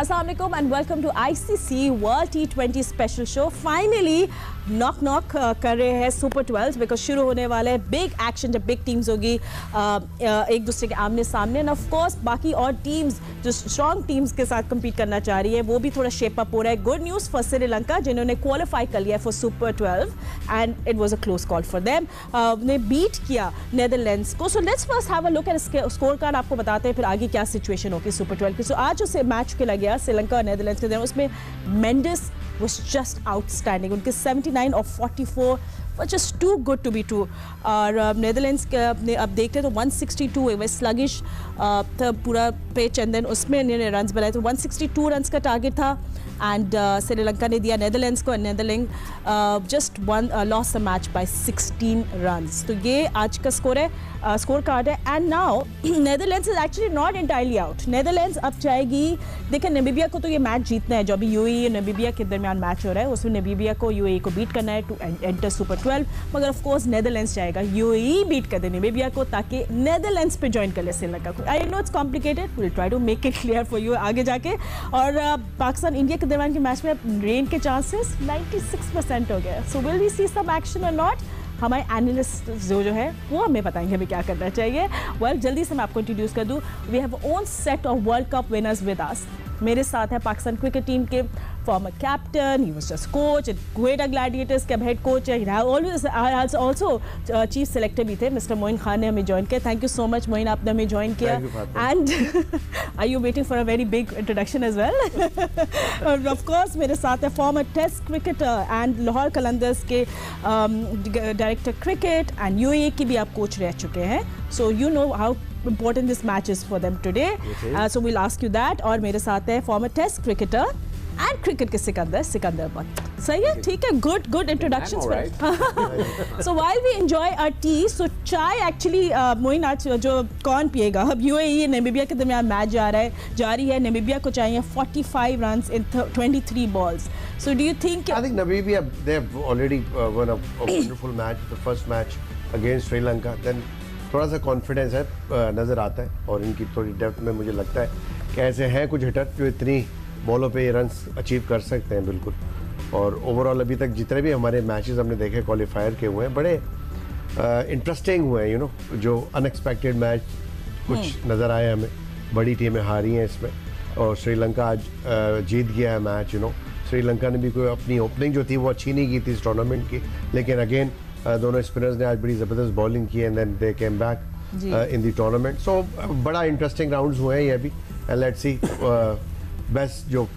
अस्सलाम वालेकुम and welcome to ICC world टी20 special show. Finally knock knock कर रहे हैं सुपर 12 बिकॉज शुरू होने वाले बिग एक्शन जब बिग टीम्स होगी एक दूसरे के आमने सामने एंड ऑफ कोर्स बाकी और टीम्स जो स्ट्रॉन्ग टीम्स के साथ कम्पीट करना चाह रही है वो भी थोड़ा शेप अप हो रहा है। गुड न्यूज़ फॉर श्रीलंका जिन्होंने क्वालिफाई कर लिया for super 12 and it was a close call for them. ने बीट किया नेदरलैंड्स को। So let's first have a look at score card. आपको बताते हैं फिर आगे क्या सिचुएशन होगी सुपर 12 की। सो आज जो मैच खेला गया श्रीलंका और नेदरलैंड्स के दरमियान उसमें मेंडिस was just outstanding. उनके 79 और 44 was just too good to be true. और नेदरलैंड्स ने अब देखते हैं तो 162 है, वह स्लगिश था पूरा पिच एंड देन उसमें इन्होंने रन्स बनाए तो 162 रन्स का टारगेट था एंड श्रीलंका ने दिया नेदरलैंड्स को। Netherland just loss the match by 16 runs. तो ये आज का स्कोर है, स्कोर कार्ड है। And now Netherlands is actually not entirely out. Netherlands अब जाएगी, देखिए नामीबिया को तो ये मैच जीतना है जो अभी यूएई और नामीबिया के दरमियान मैच हो रहा है उसमें नामीबिया को यूएई को बीट करना है टू एंटर सुपर 12। मगर ऑफ कोर्स नेदरलैंड्स जाएगा यूएई बीट कर दे नामीबिया को ताकि नेदरलैंड्स पे ज्वाइन कर ले श्रीलंका को। I know it's complicated, will try to make it clear for you आगे जाके। और पाकिस्तान इंडिया के दरमियान के मैच में रेन के चांसेस 96% हो गए। So will we see some action और नॉट, हमारे एनालिस्ट जो है वो हमें बताएंगे हमें क्या करना चाहिए। वेल जल्दी से मैं आपको इंट्रोड्यूस कर दूं, we have one set of world cup winners with us. मेरे साथ है पाकिस्तान क्रिकेट टीम के former captain, he was just coach at Quetta gladiators के हेड कोच है, ऑलवेज आल्सो चीफ सेलेक्टर भी थे। मिस्टर मोइन खान ने हमें ज्वाइन किया। Thank you so much Moin, आपने हमें ज्वाइन किया। And are you waiting for a very big introduction as well? और ऑफ कोर्स मेरे साथ है former test cricketer and Lahore Qalandars के डायरेक्टर क्रिकेट एंड यूएई की भी आप कोच रह चुके हैं। So you know how important this match is for them today. So we'll ask you that. और मेरे साथ है former test cricketer and cricket के सिकंदर बट सही है, ठीक है, good introductions. So while we enjoy our tea, so चाय actually मोइन आज जो कौन पिएगा? अब यूएई नामीबिया के दरमियान मैच जारी है। नामीबिया को चाहिए 45 runs in 23 balls. So do you think? I think Namibia they have already won a wonderful match, the first match against Sri Lanka. Then थोड़ा सा कॉन्फिडेंस है नज़र आता है और इनकी थोड़ी डेप्थ में मुझे लगता है कि ऐसे हैं कुछ हिटर जो इतनी बॉलों पे ये रन्स अचीव कर सकते हैं बिल्कुल। और ओवरऑल अभी तक जितने भी हमारे मैचेस हमने देखे क्वालिफायर के हुए हैं बड़े इंटरेस्टिंग हुए हैं। यू नो जो अनएक्सपेक्टेड मैच कुछ नज़र आए हमें, बड़ी टीमें हारी हैं इसमें और श्रीलंका आज जीत गया है मैच। यू नो श्रीलंका ने भी कोई अपनी ओपनिंग जो थी वो अच्छी नहीं की थी इस टूर्नामेंट की, लेकिन अगेन दोनों स्पिनर्स ने आज बड़ी ज़बरदस्त बॉलिंग की and then they came back in the tournament. So बड़ा इंटरेस्टिंग राउंड्स हुए हैं ये भी एंड लेट्स सी बेस्ट जो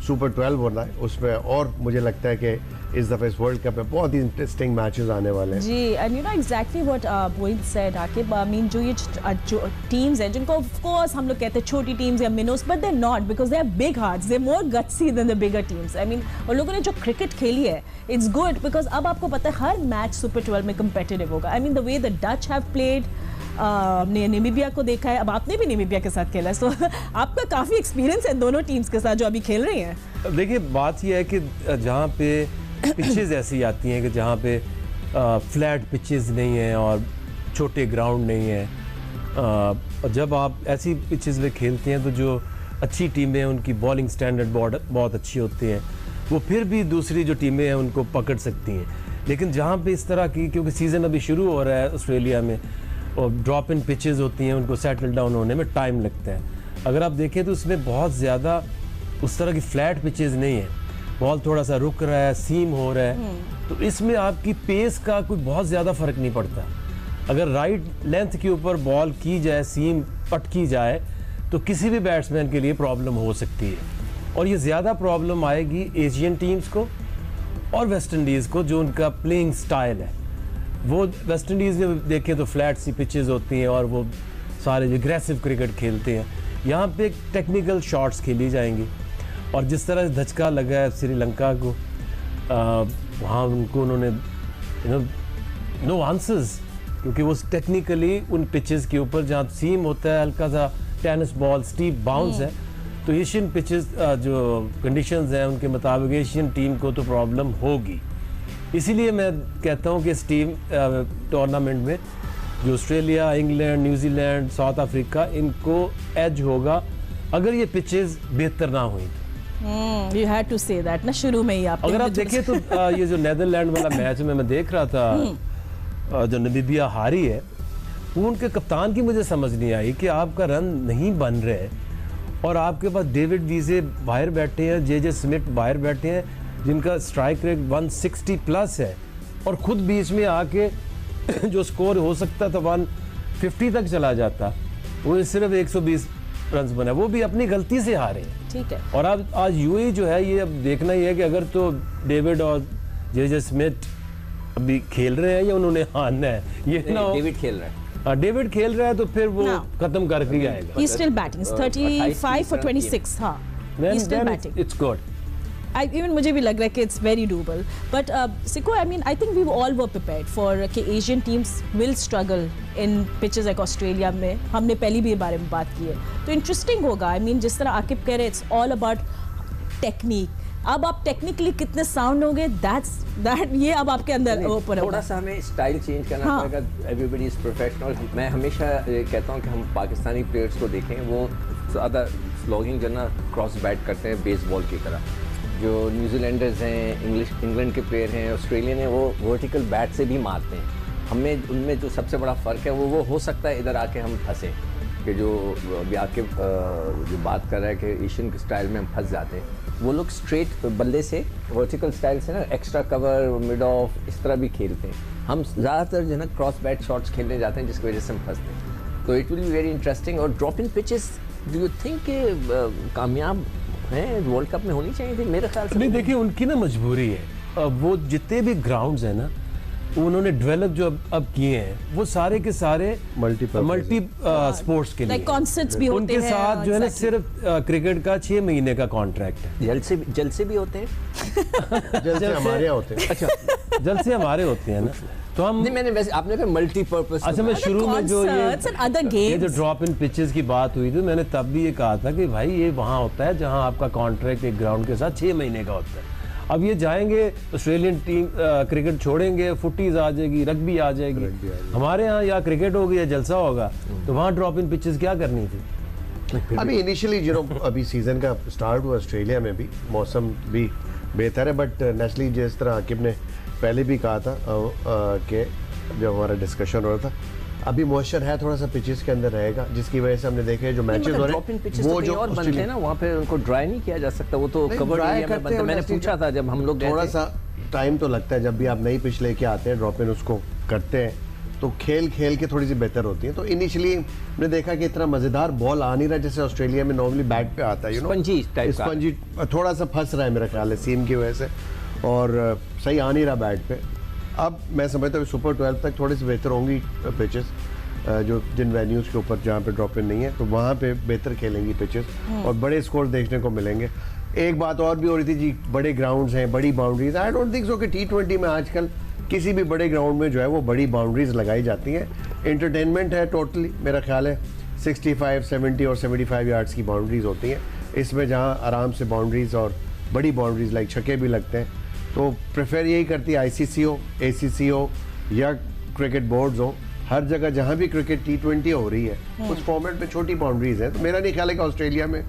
सुपर 12 होना है उसमें। और मुझे लगता है कि इस दफ़े इस वर्ल्ड कप में बहुत ही इंटरेस्टिंग मैचेस आने वाले हैं। जी and you know exactly what Moin said Aqib. I mean जो ये टीम्स हैं जिनको ऑफ कोर्स हम लोग कहते हैं छोटी टीम्स या minnows, but they are not because they are big hearts, they are more gutsy than the bigger teams. I mean और लोगों ने जो क्रिकेट खेली है इट्स गुड बिकॉज अब आपको पता है हर मैच सुपर 12 में कंपेटिटिव होगा। I mean the way the Dutch have played, ने नामीबिया को देखा है, अब आपने भी नामीबिया के साथ खेला है, सो आपका काफ़ी एक्सपीरियंस है दोनों टीम्स के साथ जो अभी खेल रही हैं। देखिए बात यह है कि जहाँ पे पिचेस ऐसी आती हैं कि जहाँ पे फ्लैट पिचेस नहीं हैं और छोटे ग्राउंड नहीं हैं, और जब आप ऐसी पिचेस में खेलते हैं तो जो अच्छी टीमें हैं उनकी बॉलिंग स्टैंडर्ड बहुत अच्छी होती है, वो फिर भी दूसरी जो टीमें हैं उनको पकड़ सकती हैं। लेकिन जहाँ पे इस तरह की, क्योंकि सीज़न अभी शुरू हो रहा है ऑस्ट्रेलिया में और ड्रॉप इन पिचेस होती हैं, उनको सेटल डाउन होने में टाइम लगता है। अगर आप देखें तो उसमें बहुत ज़्यादा उस तरह की फ्लैट पिचेस नहीं है, बॉल थोड़ा सा रुक रहा है, सीम हो रहा है, तो इसमें आपकी पेस का कोई बहुत ज़्यादा फ़र्क नहीं पड़ता। अगर राइट लेंथ के ऊपर बॉल की जाए, सीम पटकी जाए, तो किसी भी बैट्समैन के लिए प्रॉब्लम हो सकती है। और ये ज़्यादा प्रॉब्लम आएगी एशियन टीम्स को और वेस्ट इंडीज़ को, जो उनका प्लेइंग स्टाइल है। वो वेस्ट इंडीज़ में देखें तो फ्लैट सी पिचेस होती हैं और वो सारे एग्रेसिव क्रिकेट खेलते हैं। यहाँ पे टेक्निकल शॉट्स खेली जाएंगी और जिस तरह धचका लगा है श्रीलंका को, वहाँ उनको उन्होंने नो आंसर्स, क्योंकि वो टेक्निकली उन पिचेस के ऊपर जहाँ सीम होता है, हल्का सा टेनिस बॉल स्टीप बाउंस है, तो एशियन पिचेस जो कंडीशंस हैं उनके मुताबिक एशियन टीम को तो प्रॉब्लम होगी। इसीलिए मैं कहता हूँ कि इस टीम टूर्नामेंट में जो Australia, England, New Zealand, south Africa, इनको एज होगा अगर ये पिचेस बेहतर ना हुई तो। You had to say that ना शुरू में ही आप। अगर आप देखिए तो ये जो नेदरलैंड वाला मैच में मैं देख रहा था, जो नमीबिया हारी है, वो उनके कप्तान की मुझे समझ नहीं आई कि आपका रन नहीं बन रहे और आपके पास डेविड वीजे बाहर बैठे हैं, जे स्मिथ बाहर बैठे हैं, जिनका स्ट्राइक रेट 160 प्लस है, और खुद बीच में आके जो स्कोर हो सकता था 150 तक चला जाता, वो सिर्फ 120 रन बना, वो भी अपनी गलती से हारे हैं। ठीक है। और अब आज यूएई जो है, ये अब देखना ही है कि अगर तो डेविड और जे स्मिथ अभी खेल रहे हैं या उन्होंने हारना है, ये ना डेविड खेल रहा है। डेविड खेल रहा है तो फिर वो खत्म करके ही आएगा। He's still batting. 35 for 26. हाँ। He's still batting. It's good. Even मुझे भी लग रहा है कि it's very doable. But Siko, I mean, I think we all were prepared for कि Asian teams will struggle in pitches like Australia में। हमने पहली भी बारे में बात की है। तो interesting होगा। I mean, जिस तरह आकिब कह रहे, it's all about technique. अब आप टेक्निकली कितने साउंड होंगे, दैट ये अब आपके अंदर ऊपर थोड़ा सा हमें स्टाइल चेंज करना पड़ेगा। Everybody is professional. मैं हमेशा कहता हूँ कि हम पाकिस्तानी प्लेयर्स को देखें, वो ज़्यादा स्लॉगिंग जो ना क्रॉस बैट करते हैं बेसबॉल की तरह। जो न्यूजीलैंडर्स हैं, इंग्लैंड के प्लेयर हैं, ऑस्ट्रेलियन है, वो वर्टिकल बैट से भी मारते हैं। हमें उनमें जो सबसे बड़ा फ़र्क है वो हो सकता है इधर आके हम फंसे, कि जो अभी आके जो बात कर रहा है कि एशियन के स्टाइल में हम फंस जाते हैं। वो लोग स्ट्रेट बल्ले से वर्टिकल स्टाइल से ना एक्स्ट्रा कवर, मिड ऑफ, इस तरह भी खेलते हैं। हम ज़्यादातर जो है ना क्रॉस बैट शॉट्स खेलने जाते हैं, जिसकी वजह से हम फंसते हैं। तो it will be very interesting. और drop in pitches do you think कामयाब हैं, वर्ल्ड कप में होनी चाहिए थी? मेरे ख्याल से नहीं। देखिए, उनकी ना मजबूरी है, वो जितने भी ग्राउंड्स हैं ना, उन्होंने डेवलप जो अब किए हैं, वो सारे के सारे मल्टी स्पोर्ट्स के लिए, कॉन्सर्ट्स भी होते हैं उनके साथ जो है ना सिर्फ क्रिकेट का 6 महीने का कॉन्ट्रैक्ट है। जल से भी होते हैं। जल से हमारे होते हैं। अच्छा, जल से हमारे होते हैं ना, तो हम नहीं, मैंने वैसे आपने कहा मल्टीपर्पस। अच्छा, मैं शुरू में जो ये जो ड्रॉप इन पिचेस की बात हुई थी, मैंने तब भी ये कहा था कि भाई ये वहाँ होता है जहाँ आपका कॉन्ट्रैक्ट एक ग्राउंड के साथ 6 महीने का होता है। अब ये जाएंगे, ऑस्ट्रेलियन टीम क्रिकेट छोड़ेंगे, फुटीज आ जाएगी, रग्बी आ जाएगी। हमारे यहाँ या क्रिकेट होगी या जलसा होगा, तो वहाँ ड्रॉप इन पिचेस क्या करनी थी? अभी इनिशियली अभी सीजन का स्टार्ट हुआ ऑस्ट्रेलिया में भी, मौसम भी बेहतर है, बट नेचुरली जिस तरह आकिब ने पहले भी कहा था कि जब हमारा डिस्कशन हो रहा था, अभी मॉइस्चर है थोड़ा सा पिचेस के अंदर रहेगा, जिसकी वजह से हमने देखे जो मैचेस हो रहे हैं वो जो और बनते हैं ना, वहाँ पे उनको ड्राई नहीं किया जा सकता, वो तो कवर एरिया में बनता है। मैंने पूछा था जब हम लोग गए थे, थोड़ा सा टाइम तो लगता है। जब भी आप नई पिच लेके आते हैं, ड्रॉप इन उसको करते हैं, तो खेल के थोड़ी सी बेहतर होती है। तो इनिशियली हमने देखा कि इतना मजेदार बॉल आ नहीं रहा जैसे ऑस्ट्रेलिया में नॉर्मली बैट पे आता है, स्पंजी थोड़ा सा फंस रहा है मेरा ख्याल है सीम की वजह से, और सही आ नहीं रहा बैट पे। अब मैं समझता हूँ सुपर 12 तक थोड़ी सी बेहतर होंगी पिचेस, जो जिन वेन्यूज़ के ऊपर जहाँ पे ड्रॉप इन नहीं है, तो वहाँ पे बेहतर खेलेंगी पिचेस और बड़े स्कोर देखने को मिलेंगे। एक बात और भी हो रही थी जी, बड़े ग्राउंड्स हैं, बड़ी boundaries. I don't think so कि T20 में आजकल किसी भी बड़े ग्राउंड में जो है वो बड़ी बाउंड्रीज लगाई जाती हैं। एंटरटेनमेंट है टोटली, मेरा ख्याल है 65, 70 और 75 यार्ड्स की बाउंड्रीज होती हैं इसमें, जहाँ आराम से बाउंड्रीज और बड़ी बाउंड्रीज लाइक छक्के भी लगते हैं। तो प्रेफर यही करती है ICC हो, ACC हो या क्रिकेट बोर्ड्स हो, हर जगह जहाँ भी क्रिकेट T20 हो रही है उस फॉर्मेट में छोटी बाउंड्रीज हैं। तो मेरा नहीं ख्याल है कि ऑस्ट्रेलिया में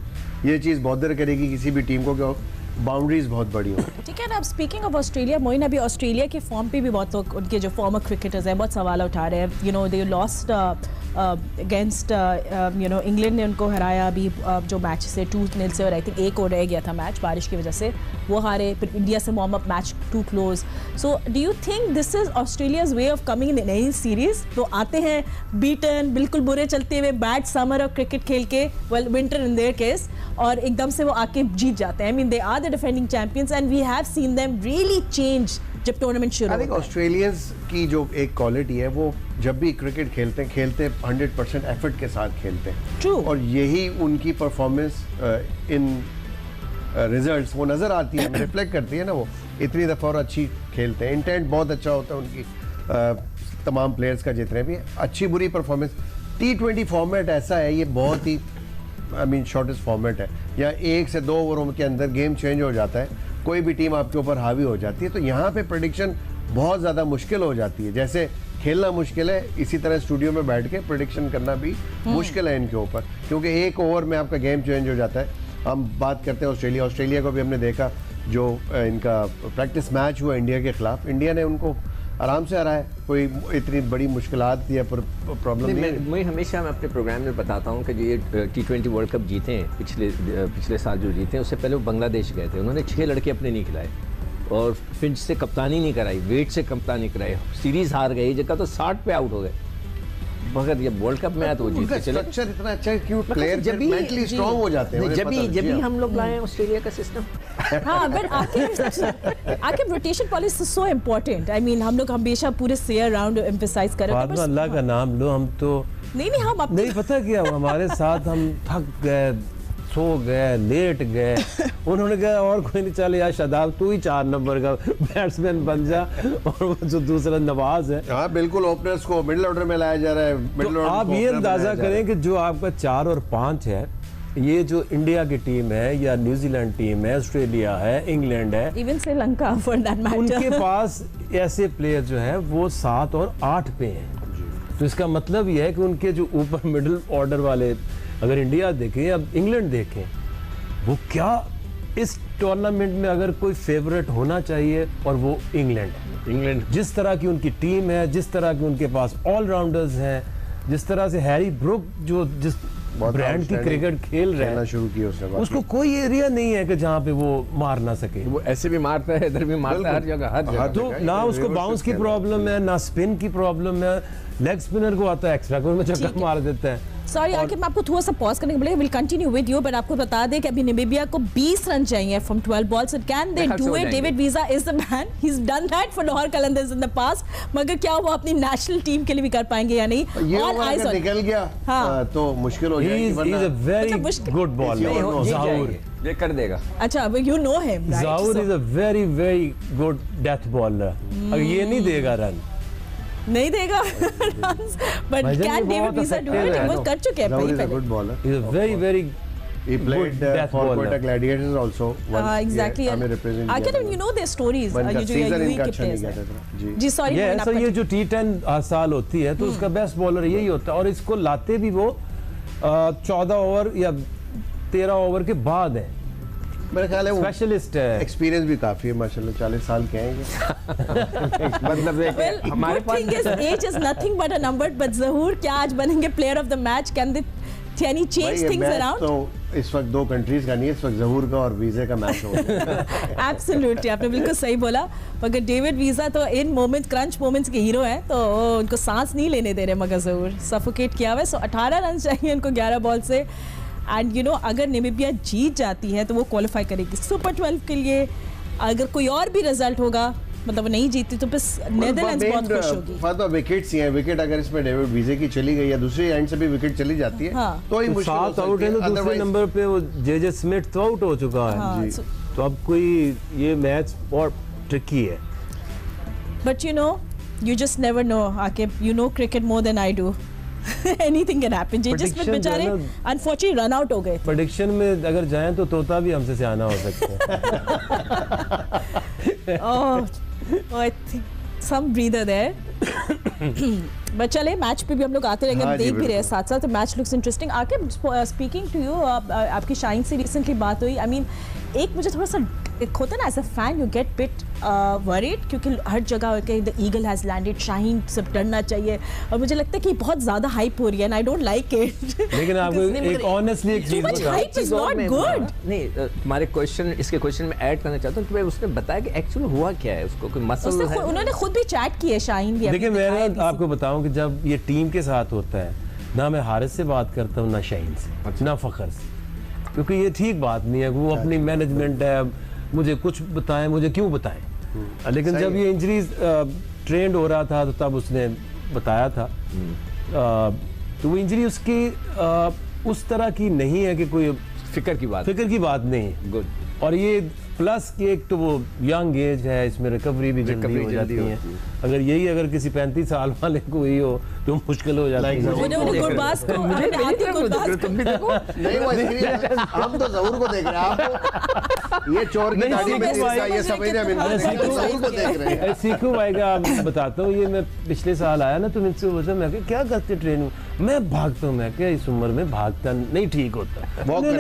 ये चीज़ बॉदर करेगी किसी भी टीम को कि बाउंड्रीज बहुत बड़ी हो। ठीक है ना। अब स्पीकिंग ऑफ ऑस्ट्रेलिया, मोइन, अभी ऑस्ट्रेलिया के फॉर्म पे भी बहुत लोग, उनके जो फॉर्मर क्रिकेटर्स हैं, बहुत सवाल उठा रहे हैं। दे लॉस्ट अगेंस्ट इंग्लैंड ने उनको हराया अभी जो मैच से 2-0 से, और आई थिंक एक और रह गया था मैच बारिश की वजह से, वो हारे। फिर इंडिया से warm up match to close. So do you think this is Australia's way of coming in any series? तो आते हैं बीटन, बिल्कुल बुरे चलते हुए, बैड समर और क्रिकेट खेल के, well winter in their case, और एकदम से वो आके जीत जाते हैं। I mean they are the defending champions and we have seen them really change जब टूर्नामेंट शुरू होता है। ऑस्ट्रेलियंस की जो एक क्वालिटी है, वो जब भी क्रिकेट खेलते हैं 100% एफर्ट के साथ खेलते हैं। True. और यही उनकी परफॉर्मेंस इन रिजल्ट्स वो नज़र आती है, रिफ्लेक्ट करती है ना। वो इतनी दफ़ा और अच्छी खेलते हैं, इंटेंट बहुत अच्छा होता है उनकी, तमाम प्लेयर्स का जितने भी अच्छी बुरी परफॉर्मेंस। T20 फॉर्मेट ऐसा है, ये बहुत ही शॉर्टेस्ट फॉर्मेट है, या 1 से 2 ओवरों के अंदर गेम चेंज हो जाता है, कोई भी टीम आपके ऊपर हावी हो जाती है। तो यहाँ पे प्रेडिक्शन बहुत ज़्यादा मुश्किल हो जाती है। जैसे खेलना मुश्किल है, इसी तरह स्टूडियो में बैठ के प्रेडिक्शन करना भी मुश्किल है इनके ऊपर, क्योंकि एक ओवर में आपका गेम चेंज हो जाता है। हम बात करते हैं ऑस्ट्रेलिया को भी हमने देखा, जो इनका प्रैक्टिस मैच हुआ इंडिया के खिलाफ, इंडिया ने उनको आराम से हराया, कोई इतनी बड़ी मुश्किलात या प्रॉब्लम नहीं है। मैं हमेशा मैं अपने प्रोग्राम में बताता हूँ कि ये T20 वर्ल्ड कप जीते हैं, पिछले साल जो जीते हैं, उससे पहले वो बांग्लादेश गए थे, उन्होंने 6 लड़के अपने नहीं खिलाए और फिंच से कप्तानी नहीं कराई, वेट से कप्तानी कराई, सीरीज हार गई, जगह तो 60 पे आउट हो गए, मगर ये वर्ल्ड कप में आया तो वो जीत के चले। स्ट्रक्चर इतना अच्छा है, क्यों प्लेयर जब मेंटली स्ट्रांग हो जाते हैं, जब भी हम लोग लाए ऑस्ट्रेलिया का सिस्टम। हाँ, बट आके rotation policy so important. I mean हम लोग हमेशा पूरे शेयर राउंड एम्फसाइज कर रहे हैं। अल्लाह का नाम लो, हम तो नहीं हम अपने नहीं पता क्या हमारे साथ, हम थक गए, सो गए, लेट गए, उन्होंने कहा और कोई नहीं, चल यार शादाब तू ही 4 नंबर का बैट्समैन बन जा, और वो जो दूसरा नवाज है। हाँ बिल्कुल, ओपनर्स को मिडिल ऑर्डर में लाया जा रहा है। तो आप ये अंदाजा करें कि जो आपका 4 और 5 है, ये जो इंडिया की टीम है या न्यूजीलैंड टीम है, ऑस्ट्रेलिया है, इंग्लैंड है, even Sri Lanka for that matter, उनके पास ऐसे प्लेयर जो है वो 7 और 8 पे हैं। तो इसका मतलब ये है कि उनके जो ऊपर मिडिल ऑर्डर वाले, अगर इंडिया देखें या इंग्लैंड देखें, वो क्या इस टूर्नामेंट में अगर कोई फेवरेट होना चाहिए, और वो इंग्लैंड जिस तरह की उनकी टीम है, जिस तरह की उनके पास ऑलराउंडर्स हैं, जिस तरह से हैरी ब्रुक जो जिस ब्रांड की क्रिकेट खेल रहे हैं, शुरू की उसको कोई एरिया नहीं है कि जहाँ पे वो मार ना सके। वो ऐसे भी मारता है, इधर भी मारता है, हर जगह। तो ना उसको बाउंस की प्रॉब्लम है, ना स्पिन की प्रॉब्लम है, लेग स्पिनर को आता है एक्स्ट्रा को में चक्कर मार देता है। सॉरी आके मैं आपको थोड़ा सा पॉज करने के बोले, will continue with you, but आपको बता दें कि अभी नामीबिया को 20 रन चाहिए from 12 balls. Can they do it? David visa is the man, he is done that for Lahore Qalandars in the past, मगर क्या वो अपनी नेशनल टीम के लिए भी कर पाएंगे या नहीं? ये अगर निकल गया हाँ, तो मुश्किल हो जाएगी। He is a very good bowler, Zahoor, ये कर देगा। अच्छा, you know him, right? Zahoor is a very very good death bowler. अगर ये नहीं देगा रन, नहीं देगा but can David Wiese do it? वो कर चुके हैं पहले। Good bowler, he is a very very he played for Quetta Gladiators also once. Exactly. हमें represent I can, you know their stories. उनका season इनका के अच्छा नहीं players गया था। जी जी सॉरी ये सर, ये जो T10 साल होती है तो उसका बेस्ट बॉलर यही होता है, और इसको लाते भी वो 14 ओवर या 13 ओवर के बाद है। मेरे ख्याल है वो स्पेशलिस्ट है, एक्सपीरियंस भी काफी है माशाल्लाह, 40 साल के हैं। मतलब हमारे पास age is nothing but a number, but Zahoor क्या आज बनेंगे player of the match? Can they change things around? तो इस वक्त 2 कंट्रीज का नहीं है, इस वक्त ज़हूर का और वीज़े का मैच हो रहा है। एब्सोल्युटली, आपने बिल्कुल सही बोला। मगर डेविड वीजा तो इन मोमेंट, क्रंच मोमेंट्स के हीरो हैं, तो उनको सांस नहीं लेने दे रहे, मगर ज़हूर सफोकेट किया हुआ है। सो 18 रन चाहिए उनको 11 बॉल से। एंड यू नो अगर नामीबिया जीत जाती है तो वो क्वालिफाई करेगी सुपर 12 के लिए। अगर कोई और भी रिजल्ट होगा, मतलब नहीं जीती, तो बस नेदरलैंड्स बहुत खुश होगी। फातो विकेट्स ही हैं, विकेट अगर इसमें डेविड वीजे की चली गई या दूसरी एंड से भी विकेट चली जाती है, हाँ, तो ही मुश्किल हो 7 आउट है, तो दूसरे नंबर पे वो जे स्मिथ तो आउट हो चुका है। हाँ, तो अब कोई ये मैच बहुत ट्रिकी है। But you know, you just never know, Akib. You know cricket more than I do. Anything can happen. जिसमें बेचारे unfortunately run out हो गए। प्रेडिक्शन में अगर जाएं तो तोता भी हमसे सियाना हो सकता है। Oh, I think some breather there. But चले मैच पे भी हम लोग आते रहेंगे, हम देख भी रहे हैं साथ साथ। Match looks interesting. आके स्पीकिंग टू यू, आपकी शाइन से रिसेंटली बात हुई। आई मीन एक मुझे थोड़ा सा एक होता है ना, as a fan you get bit worried, क्योंकि हर जगह the eagle has landed, Shaheen सब डरना चाहिए, और मुझे लगता है कि बहुत ज़्यादा हाइप हो रही है, and I don't like it. लेकिन आपको एक ऑनेस्टली एक चीज़ बताऊं, हाइप इज नॉट गुड। नहीं, हमारे इसके क्वेश्चन में ऐड करना चाहता हूँ कि भाई उसने बताया कि एक्चुअली हुआ क्या है, उसको कोई मसल है? उन्होंने खुद भी चैट की है, शाहीन भी। देखिए मैं आपको बताऊं कि जब ये टीम के साथ होता है ना, मैं हारिस से बात करता हूँ, ना शाहीन से, ना फ़खर से, क्योंकि ये ठीक बात नहीं है। वो अपनी मैनेजमेंट है, मुझे कुछ बताएं, मुझे क्यों बताएं। लेकिन जब ये इंजरीज ट्रेंड हो रहा था तो तब उसने बताया था। तो वो इंजरी उसकी उस तरह की नहीं है कि कोई फिक्र की बात नहीं है। गुड। और ये प्लस कि एक तो वो यंग एज है, इसमें रिकवरी भी जल्दी हो जाती है। अगर किसी 35 साल वाले को हुई हो तो मुश्किल हो जाता है। उन्होंने गुरबाज को तुम भी देखो नहीं वो स्क्रीन हम तो जहूर को देख रहे हैं, आपको ये चोर की दाढ़ी में ये समझ नहीं जहूर को देख रहे हैं। सीखू भाई का बताता हूँ, ये मैं पिछले साल आया ना तो मुझसे पूछा, मैं क्या करते ट्रेनिंग, मैं भागता हूँ, मैं क्या इस उम्र में भागता नहीं ठीक होता,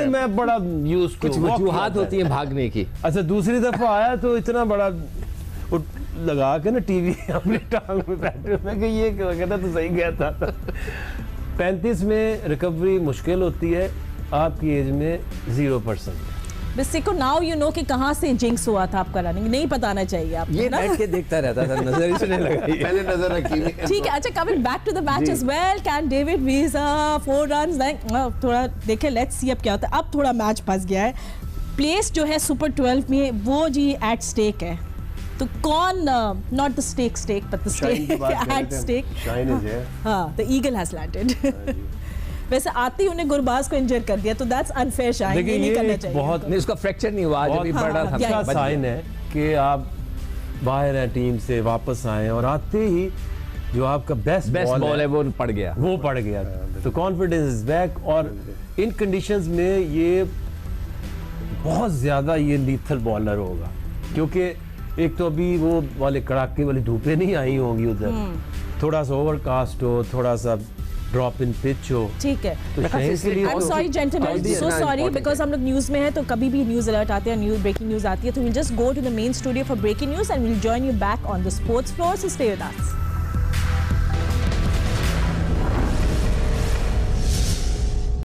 मैं बड़ा यूज कुछ वजूहात होती है भागने की। अच्छा दूसरी दफा आया तो इतना बड़ा लगा के ना टीवी अपनी टांग में बैठे, मैं कि ये कहता तो सही कहता था। 35 में रिकवरी मुश्किल होती है, आपकी एज में 0%। बेसिको नाउ यू नो कि कहाँ से जिंक्स हुआ था आपका रनिंग, नहीं बताना चाहिए आपको, ये बैठ के देखता रहता था, नजर इसने लगाई, पहले नजर रखी। ठीक है। अच्छा coming back to the match as well, can David Wiese 4 runs, थोड़ा देखें लेट्स सी अब क्या होता है। अब थोड़ा मैच फंस गया है, प्लेस जो है सुपर 12 में वो जी एट स्टेक है, तो कौन not the stake but the stake at stake, हाँ द ईगल हैज लैंडेड। वैसे आते ही उन्हें गुरबाज को इंजर कर दिया तो दैट्स अनफेयर शायद, ये नहीं करना चाहिए। बहुत नहीं, उसका फ्रैक्चर नहीं हुआ, आज भी बड़ा अच्छा साइन है कि आप बाहर हैं टीम से, वापस आए और आते ही जो आपका बेस्ट बॉल है वो पड़ गया, तो कॉन्फिडेंस इज बैक। और इन कंडीशंस में ये बहुत ज़्यादा ये लीथल बॉलर होगा, क्योंकि एक तो अभी वो वाले कड़ाके वाली धूपें नहीं आई होंगी उधर, थोड़ा सा ओवरकास्ट हो, थोड़ा सा ड्रॉप इन पिच हो, ठीक है। तो शहीन के लिए I am sorry gentleman, so sorry because हम लोग न्यूज़ में है तो कभी भी न्यूज़ अलर्ट आते हैं, न्यूज़ ब्रेकिंग न्यूज़ आती है तो will just go to the main studio for breaking news and will join you back on the sports floor, so stay with us.